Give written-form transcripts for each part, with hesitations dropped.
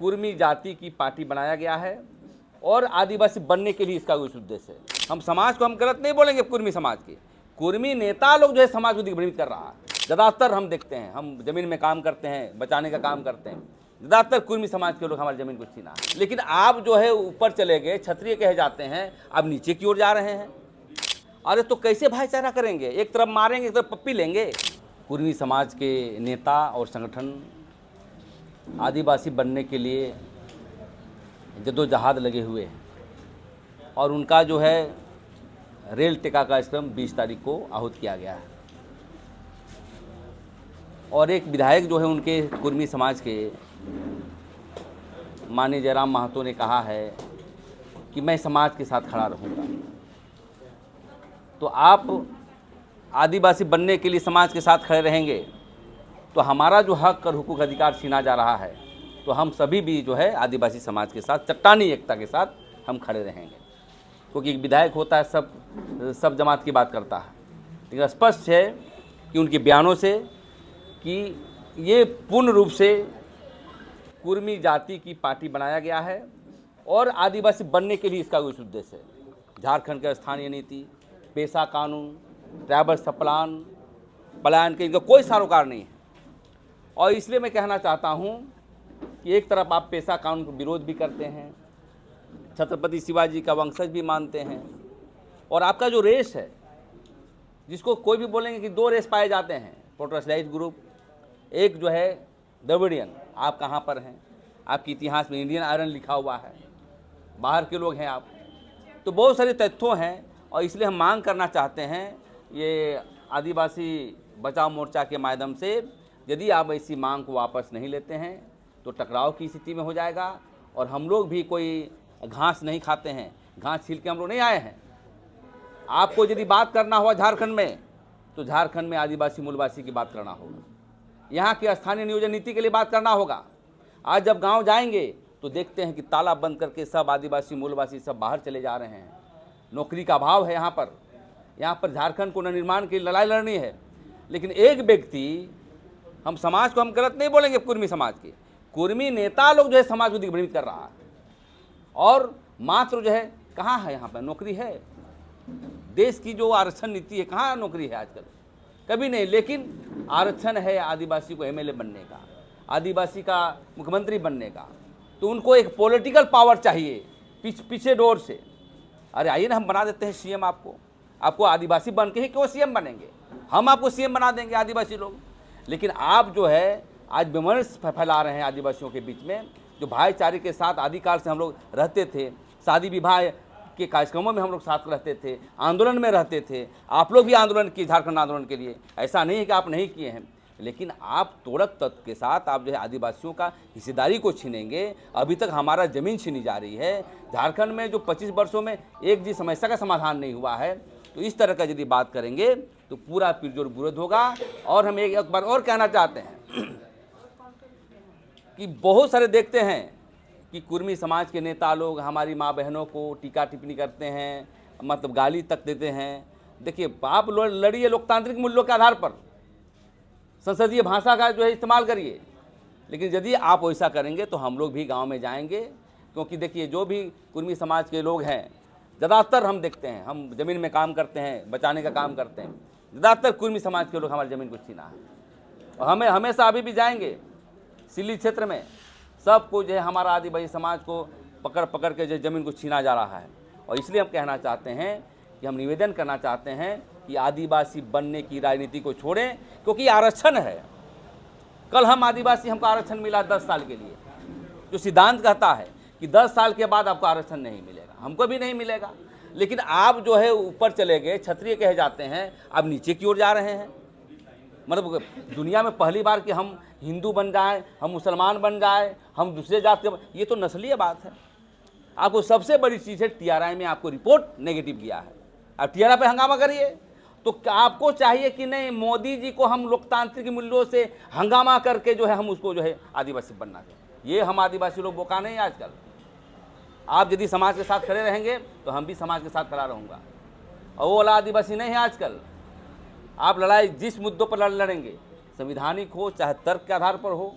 कुर्मी जाति की पार्टी बनाया गया है और आदिवासी बनने के लिए इसका उस उद्देश्य है। हम समाज को हम गलत नहीं बोलेंगे, कुर्मी समाज के कुर्मी नेता लोग जो है समाज को दिग्भ्रमित कर रहा है। ज़्यादातर हम देखते हैं, हम ज़मीन में काम करते हैं, बचाने का काम करते हैं, ज़्यादातर कुर्मी समाज के लोग हमारी ज़मीन को छीना है। लेकिन आप जो है ऊपर चले गए, क्षत्रिय कहे जाते हैं, अब नीचे की ओर जा रहे हैं। अरे तो कैसे भाईचारा करेंगे? एक तरफ मारेंगे, एक तरफ पप्पी लेंगे। कुर्मी समाज के नेता और संगठन आदिवासी बनने के लिए जद्दोजहद लगे हुए हैं और उनका जो है रेल टेका का कार्यक्रम 20 तारीख को आहूत किया गया है। और एक विधायक जो है उनके कुर्मी समाज के माननीय जयराम महतो ने कहा है कि मैं समाज के साथ खड़ा रहूँगा। तो आप आदिवासी बनने के लिए समाज के साथ खड़े रहेंगे तो हमारा जो हक और हुकूक अधिकार छीना जा रहा है, तो हम सभी भी जो है आदिवासी समाज के साथ चट्टानी एकता के साथ हम खड़े रहेंगे। क्योंकि एक विधायक होता है सब जमात की बात करता है, लेकिन स्पष्ट है कि उनके बयानों से कि ये पूर्ण रूप से कुर्मी जाति की पार्टी बनाया गया है और आदिवासी बनने के लिए इसका उस उद्देश्य है। झारखंड का स्थानीय नीति, पेशा कानून, ट्राइबल पलायन के इनका कोई सरोकार नहीं है। और इसलिए मैं कहना चाहता हूँ कि एक तरफ आप पेशा कानून का विरोध भी करते हैं, छत्रपति शिवाजी का वंशज भी मानते हैं, और आपका जो रेस है, जिसको कोई भी बोलेंगे कि दो रेस पाए जाते हैं, प्रोटेस्टेंट ग्रुप, एक जो है द्रविडियन, आप कहाँ पर हैं? आपके इतिहास में इंडियन आयरन लिखा हुआ है, बाहर के लोग हैं आप। तो बहुत सारे तथ्यों हैं और इसलिए हम मांग करना चाहते हैं ये आदिवासी बचाव मोर्चा के माध्यम से, यदि आप ऐसी मांग को वापस नहीं लेते हैं तो टकराव की स्थिति में हो जाएगा। और हम लोग भी कोई घास नहीं खाते हैं, घास छील के हम लोग नहीं आए हैं। आपको यदि बात करना हुआ झारखंड में, तो झारखंड में आदिवासी मूलवासी की बात करना होगा, यहाँ की स्थानीय नियोजन नीति के लिए बात करना होगा। आज जब गांव जाएंगे तो देखते हैं कि ताला बंद करके सब आदिवासी मूलवासी सब बाहर चले जा रहे हैं। नौकरी का अभाव है यहाँ पर झारखंड को निर्माण की लड़ाई लड़नी है। लेकिन एक व्यक्ति, हम समाज को हम गलत नहीं बोलेंगे, कुर्मी समाज के कुर्मी नेता लोग जो है समाज को दिग्भ्रमित कर रहा है। और मात्र जो है कहाँ है यहाँ पर नौकरी है? देश की जो आरक्षण नीति है, कहाँ नौकरी है आजकल? कभी नहीं। लेकिन आरक्षण है आदिवासी को एमएलए बनने का, आदिवासी का मुख्यमंत्री बनने का, तो उनको एक पॉलिटिकल पावर चाहिए पीछे डोर से। अरे आइए ना, हम बना देते हैं सीएम। आपको आदिवासी बन के ही क्यों सीएम बनेंगे? हम आपको सीएम बना देंगे आदिवासी लोग। लेकिन आप जो है आज विमर्श फैला रहे हैं आदिवासियों के बीच में, जो भाईचारे के साथ आदिकाल से हम लोग रहते थे, शादी विवाह के कार्यक्रमों में हम लोग साथ रहते थे, आंदोलन में रहते थे। आप लोग भी आंदोलन किए झारखंड आंदोलन के लिए, ऐसा नहीं है कि आप नहीं किए हैं। लेकिन आप तोड़क तत्व के साथ आप जो है आदिवासियों का हिस्सेदारी को छीनेंगे। अभी तक हमारा ज़मीन छीनी जा रही है झारखंड में, जो 25 वर्षों में एक जी समस्या का समाधान नहीं हुआ है। तो इस तरह का यदि बात करेंगे तो पूरा पुरजोर विरोध होगा। और हम एक बार और कहना चाहते हैं कि बहुत सारे देखते हैं कि कुर्मी समाज के नेता लोग हमारी माँ बहनों को टीका टिप्पणी करते हैं, मतलब गाली तक देते हैं। देखिए, आप लड़िए लोकतांत्रिक मूल्यों के आधार पर, संसदीय भाषा का जो है इस्तेमाल करिए। लेकिन यदि आप वैसा करेंगे तो हम लोग भी गांव में जाएंगे। क्योंकि देखिए, जो भी कुर्मी समाज के लोग हैं, ज़्यादातर हम देखते हैं, हम ज़मीन में काम करते हैं, बचाने का काम करते हैं, ज़्यादातर कुर्मी समाज के लोग हमारी ज़मीन को छीना है। और हमें हमेशा अभी भी जाएंगे सिल्ली क्षेत्र में, सबको जो है हमारा आदिवासी समाज को पकड़ के जो ज़मीन को छीना जा रहा है। और इसलिए हम कहना चाहते हैं कि हम निवेदन करना चाहते हैं कि आदिवासी बनने की राजनीति को छोड़ें, क्योंकि आरक्षण है। कल हम आदिवासी, हमको आरक्षण मिला 10 साल के लिए, जो सिद्धांत कहता है कि 10 साल के बाद आपको आरक्षण नहीं मिलेगा, हमको भी नहीं मिलेगा। लेकिन आप जो है ऊपर चले गए, क्षत्रिय कहे जाते हैं, अब नीचे की ओर जा रहे हैं। मतलब दुनिया में पहली बार कि हम हिंदू बन जाएं, हम मुसलमान बन जाएं, हम दूसरे जात के, ये तो नस्लीय बात है। आपको सबसे बड़ी चीज़ है टीआरआई में आपको रिपोर्ट नेगेटिव किया है। अब टीआरआई पे हंगामा करिए। तो आपको चाहिए कि नहीं, मोदी जी को हम लोकतांत्रिक मूल्यों से हंगामा करके जो है हम उसको जो है आदिवासी बनना चाहिए। ये हम आदिवासी लोग बोका नहीं आजकल। आप यदि समाज के साथ खड़े रहेंगे तो हम भी समाज के साथ खड़ा रहूँगा। और वो वाला आदिवासी नहीं है आजकल। आप लड़ाई जिस मुद्दों पर लड़ेंगे, संविधानिक हो चाहे तर्क के आधार पर हो,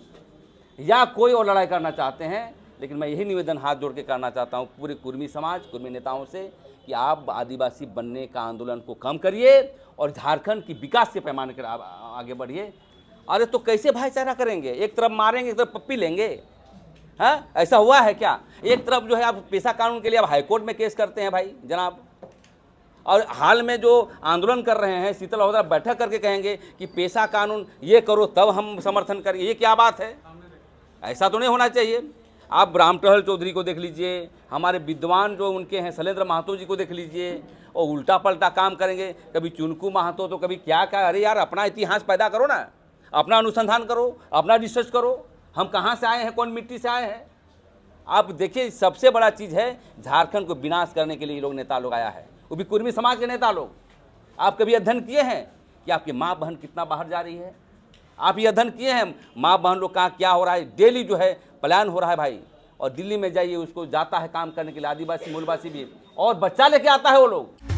या कोई और लड़ाई करना चाहते हैं, लेकिन मैं यही निवेदन हाथ जोड़ के करना चाहता हूँ पूरे कुर्मी समाज, कुर्मी नेताओं से कि आप आदिवासी बनने का आंदोलन को कम करिए और झारखंड की विकास के पैमाने पर आगे बढ़िए। अरे तो कैसे भाईचारा करेंगे? एक तरफ मारेंगे, एक तरफ पप्पी लेंगे। हाँ, ऐसा हुआ है क्या? एक तरफ जो है आप पेशा कानून के लिए आप हाईकोर्ट में केस करते हैं भाई जनाब, और हाल में जो आंदोलन कर रहे हैं शीतल महोदय बैठक करके कहेंगे कि पेशा कानून ये करो तब हम समर्थन करें। ये क्या बात है? ऐसा तो नहीं होना चाहिए। आप रामटहल चौधरी को देख लीजिए, हमारे विद्वान जो उनके हैं शैलेंद्र महतो जी को देख लीजिए, और उल्टा पलटा काम करेंगे, कभी चुनकू महतो तो कभी क्या क्या। अरे यार, अपना इतिहास पैदा करो ना, अपना अनुसंधान करो, अपना रिसर्च करो। हम कहाँ से आए हैं, कौन मिट्टी से आए हैं? आप देखिए, सबसे बड़ा चीज़ है झारखंड को विनाश करने के लिए ये लोग नेता लोग आया है, वो भी कुर्मी समाज के नेता लोग। आप कभी अध्ययन किए हैं कि आपकी माँ बहन कितना बाहर जा रही है? आप ये अध्ययन किए हैं माँ बहन लोग कहाँ क्या हो रहा है? डेली जो है पलायन हो रहा है भाई। और दिल्ली में जाइए, उसको जाता है काम करने के लिए आदिवासी मूलवासी भी, और बच्चा लेके आता है वो लोग।